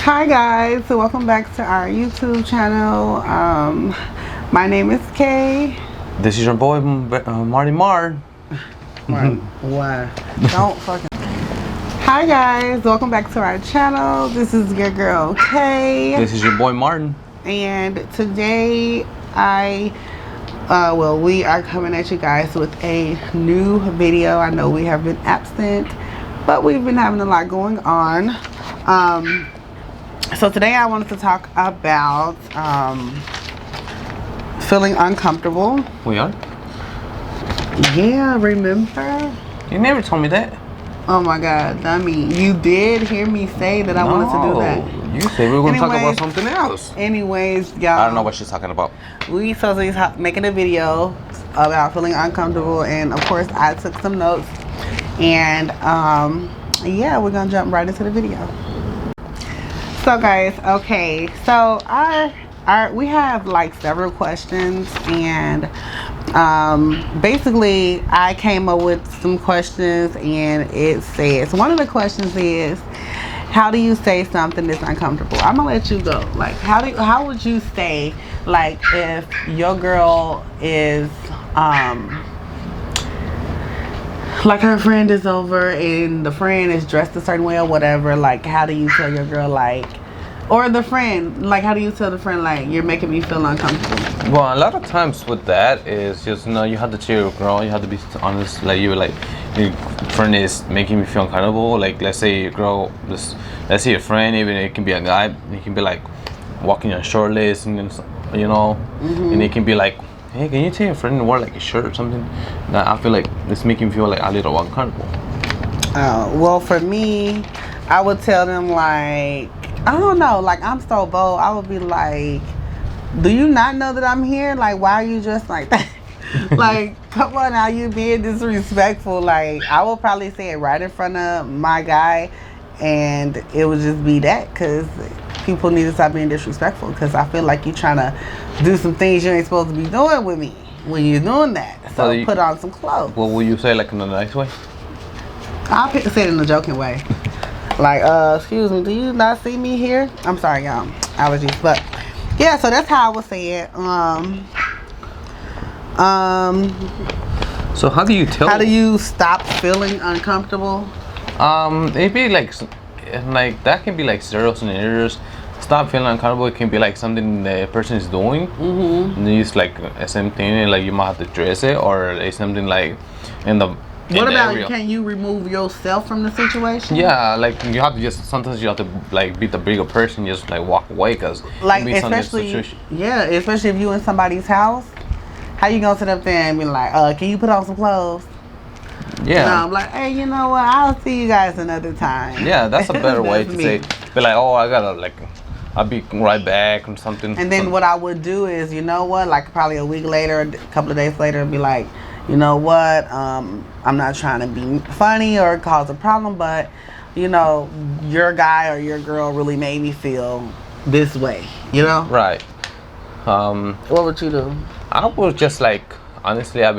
Hi guys, so welcome back to our YouTube channel. My name is Kay. This is your boy Marty Mar. Why? Don't fucking. Hi guys, welcome back to our channel. This is your girl Kay. This is your boy Martin. And today we are coming at you guys with a new video. I know we have been absent, but we've been having a lot going on. So today I wanted to talk about feeling uncomfortable. We are? Yeah, remember? You never told me that. Oh my God, dummy. You did hear me say that I wanted to do that. You said we were going to talk about something else. Anyways, y'all. I don't know what she's talking about. We supposed to be making a video about feeling uncomfortable, and of course I took some notes. And yeah, we're going to jump right into the video. So guys, okay, so we have like several questions, and basically I came up with some questions, and it says, one of the questions is, how do you say something that's uncomfortable? I'm gonna let you go. Like, how would you say, like, if your girl is like her friend is over and the friend is dressed a certain way or whatever, like, how do you tell your girl, like, or the friend, like, how do you tell the friend, like, you're making me feel uncomfortable? Well, a lot of times with that is just, you know, you have to tell your girl, you have to be honest, like, you're like, your friend is making me feel uncomfortable. Like, let's say your girl, let's say your friend, even it can be a guy, it can be like walking on shirtless, and you know, and it can be like, hey, can you tell your friend to wear like a shirt or something? That I feel like it's making me feel like a little uncomfortable. Well, for me, I would tell them, like, I don't know, like, I'm so bold. I would be like, do you not know that I'm here? Like, why are you dressed like that? Like, come on now, you being disrespectful. Like, I will probably say it right in front of my guy, and it would just be that, because people need to stop being disrespectful, because I feel like you're trying to do some things you ain't supposed to be doing with me when you're doing that. So put on some clothes. What will you say, like, in a nice way? I'll say it in a joking way. Like, excuse me, do you not see me here? I'm sorry, y'all, allergies. But yeah, so that's how I would say it. So how do you tell? How do you stop feeling uncomfortable? It'd be like that can be like several scenarios. Stop feeling uncomfortable. It can be like something the person is doing, and then it's like the same thing. Like you might have to dress it, or it's something like in the. What about, can you remove yourself from the situation? Yeah, like you have to sometimes you have to like be the bigger person, just like walk away, cause like especially if you in somebody's house, how you gonna sit up there and be like, can you put on some clothes? Yeah. No, I'm like, hey, you know what? I'll see you guys another time. Yeah, that's a better way to say. Be like, oh, I'll be right back or something. And then what I would do is, you know what? Like probably a week later, a couple of days later, be like, you know what? I'm not trying to be funny or cause a problem, but you know, your guy or your girl really made me feel this way. You know? Right. What would you do? I would just like, honestly, I'll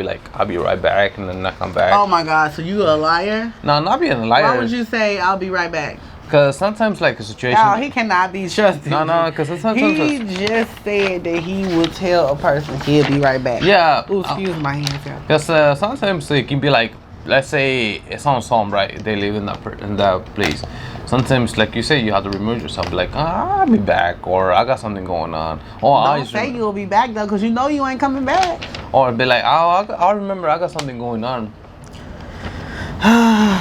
be right back, and then I come back. Oh my God! So you a liar? No, not being a liar. Why would you say I'll be right back? Because sometimes, like, a situation. No, he cannot be trusted. No, because sometimes he just said that he would tell a person he'll be right back. Yeah. Ooh, excuse my hands, yeah. Because sometimes it can be like, let's say it's on some, right? They live in that place. Sometimes, like you say, you have to remove yourself. Like, I'll be back, or I got something going on. Or don't say you'll be back though, because you know you ain't coming back. Or be like, I'll remember I got something going on.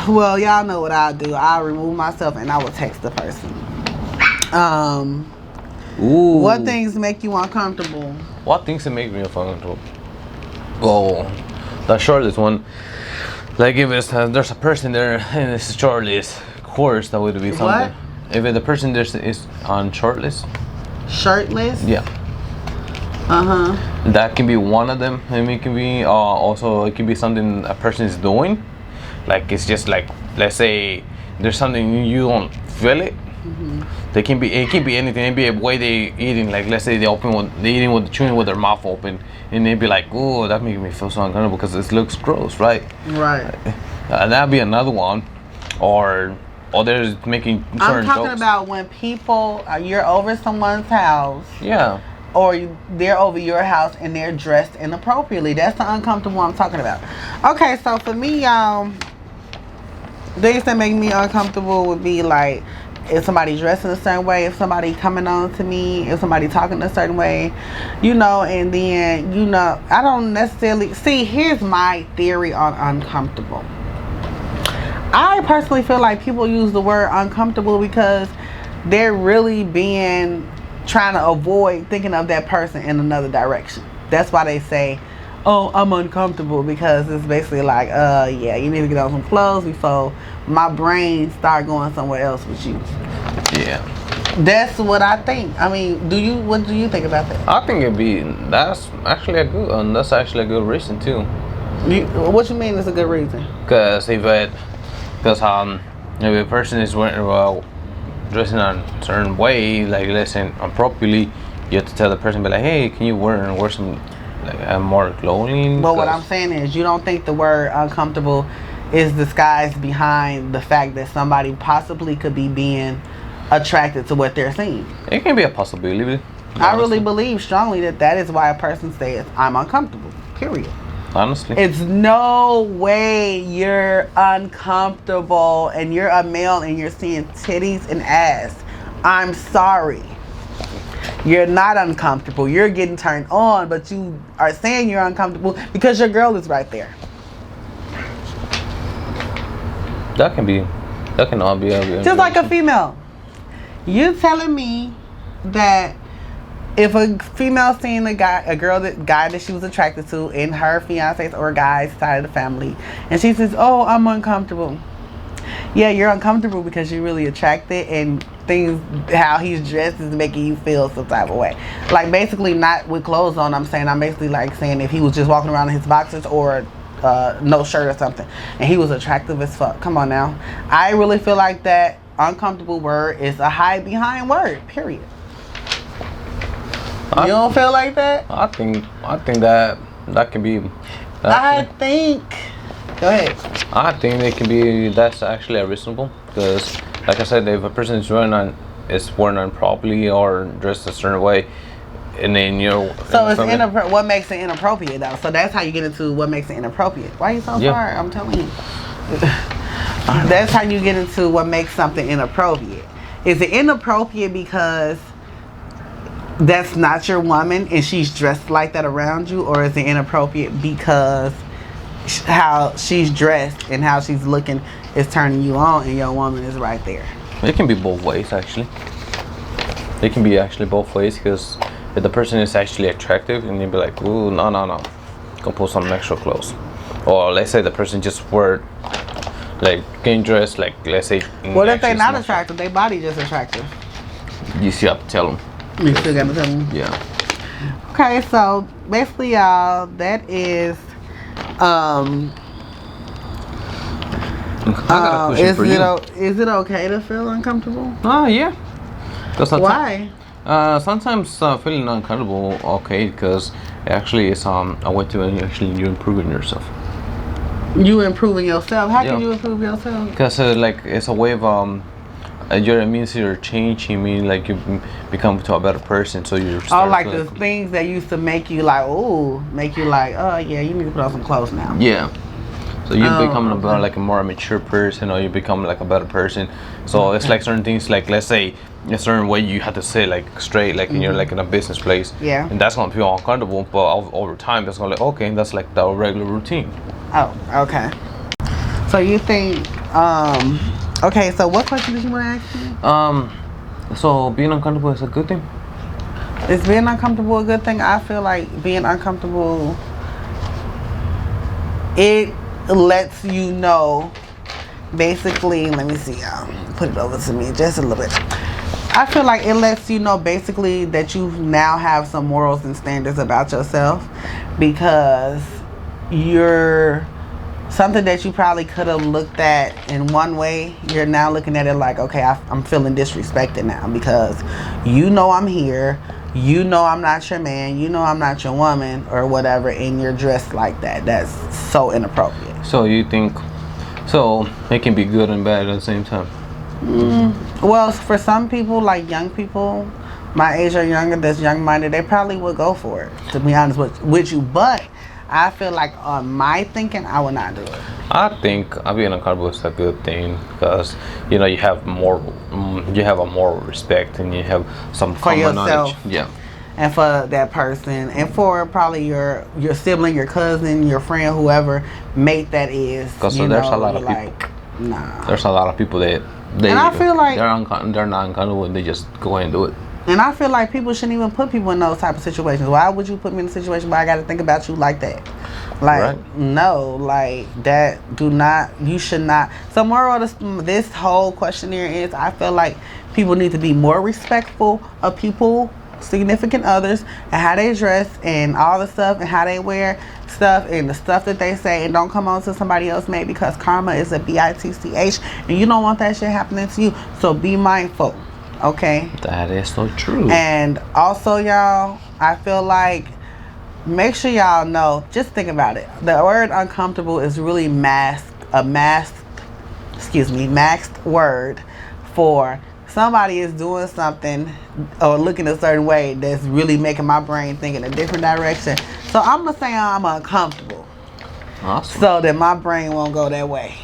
Well, y'all know what I'll do. I'll remove myself and I will text the person. Ooh. What things make you uncomfortable? What things make me uncomfortable? Oh, the shortlist one. Like if there's a person there and it's shortlist, of course that would be something. What? If the person there is on shortlist. Shirtless? Yeah. That can be one of them. And it can be also it can be something a person is doing. Like it's just like, let's say there's something you don't feel it. It can be anything. It can be a way they eating. Like let's say they eating chewing with their mouth open, and they'd be like, "Oh, that makes me feel so uncomfortable because it looks gross, right?" Right. That'd be another one. Or or they're making I'm certain talking jokes. about when people, you're over someone's house, Yeah. or they're over your house and they're dressed inappropriately. That's the uncomfortable I'm talking about. Okay, so for me, things that make me uncomfortable would be like if somebody dressed in a certain way, if somebody coming on to me, if somebody talking a certain way, and then, I don't necessarily see. Here's my theory on uncomfortable. I personally feel like people use the word uncomfortable because they're really trying to avoid thinking of that person in another direction. That's why they say, oh, I'm uncomfortable, because it's basically like, yeah, you need to get on some clothes before my brain start going somewhere else with you. Yeah. That's what I think. I mean, what do you think about that? I think that's actually a good reason too. What you mean is a good reason? Because if a person is dressing a certain way, like let's say improperly, you have to tell the person, be like, hey, can you wear some more clothing? But what I'm saying is, you don't think the word uncomfortable is disguised behind the fact that somebody possibly could be being attracted to what they're seeing. It can be a possibility. I really believe strongly that is why a person says, I'm uncomfortable, period. Honestly. It's no way you're uncomfortable and you're a male and you're seeing titties and ass. I'm sorry. You're not uncomfortable. You're getting turned on, but you are saying you're uncomfortable because your girl is right there. That can all be just like a female. You telling me that if a female seen a guy that she was attracted to in her fiance's or guy's side of the family, and she says, oh, I'm uncomfortable. Yeah, you're uncomfortable because you're really attracted, and how he's dressed is making you feel some type of way. Like, basically not with clothes on, I'm basically like saying if he was just walking around in his boxers or no shirt or something, and he was attractive as fuck. Come on now. I really feel like that uncomfortable word is a hide behind word, period. You don't feel like that? I think that can be. Go ahead. I think it can be. That's actually reasonable, because, like I said, if a person is wearing improperly or dressed a certain way, and then So it's what makes it inappropriate though. So that's how you get into what makes it inappropriate. Why are you so far? I'm telling you. That's how you get into what makes something inappropriate. Is it inappropriate because that's not your woman and she's dressed like that around you, or is it inappropriate because how she's dressed and how she's looking is turning you on and your woman is right there? It can be both ways, actually. It can be actually both ways, because if the person is actually attractive and you'd be like, ooh, no, go put some extra clothes. Or let's say the person just getting dressed, like, let's say. What if they're not attractive? Their body just attractive. You still have to tell them. You still gotta tell them? Yeah. Okay, so basically, y'all, that is, I got a question for you. Is it okay to feel uncomfortable? Yeah. Why? Sometimes feeling uncomfortable, okay, because actually it's a way to actually you improving yourself. You improving yourself? How can you improve yourself? Because it's a way of your immune system changing. Mean like you become to a better person, so you're. The things that used to make you like, oh, yeah, you need to put on some clothes now. Yeah. So you become a more mature person, or you become like a better person. So it's like certain things, like let's say a certain way you have to sit like straight, like and you're like in a business place. Yeah. And that's gonna feel uncomfortable, but over time that's gonna okay, that's like the regular routine. Oh, okay. So you think, okay, so what question did you want to ask me? So being uncomfortable is a good thing? Is being uncomfortable a good thing? I feel like being uncomfortable, it lets you know, basically, let me see, put it over to me just a little bit. I feel like it lets you know basically that you now have some morals and standards about yourself, because you're something that you probably could have looked at in one way, you're now looking at it like, okay, I'm feeling disrespected now because I'm here, I'm not your man, I'm not your woman or whatever, and you're dressed like that. That's so inappropriate. So you think, so it can be good and bad at the same time? Well, for some people, like young people, my age or younger, that's young-minded, they probably would go for it. To be honest with you, but I feel like on my thinking, I would not do it. I think being uncomfortable is a good thing because you know you have more, you have a more respect and you have some For common knowledge. yourself. Yeah. And for that person, and for probably your sibling, your cousin, your friend, whoever mate that is. Because you there's know, a lot of like, people. Nah. There's a lot of people that they And I feel like- they're not uncomfortable and they just go ahead and do it. And I feel like people shouldn't even put people in those type of situations. Why would you put me in a situation where I got to think about you like that? Like, Right. no, like that. You should not. So moral of this whole questionnaire is, I feel like people need to be more respectful of people, significant others, and how they dress and all the stuff and how they wear stuff and the stuff that they say, and don't come on to somebody else mate, because karma is a bitch and you don't want that shit happening to you. So be mindful. Okay. That is so true. And also, y'all, I feel like, make sure y'all know, just think about it. The word uncomfortable is really maxed word for somebody is doing something or looking a certain way that's really making my brain think in a different direction. So I'm going to say I'm uncomfortable Awesome. so that my brain won't go that way.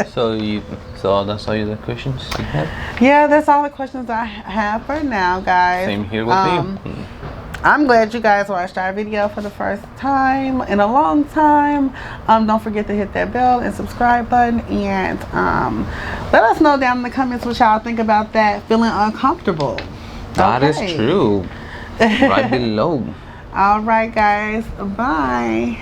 So that's all the questions you have? Yeah, that's all the questions I have for now, guys. Same here with me. I'm glad you guys watched our video for the first time in a long time. Don't forget to hit that bell and subscribe button, and let us know down in the comments what y'all think about that, feeling uncomfortable. That is Okay. true. Right below. All right, guys. Bye.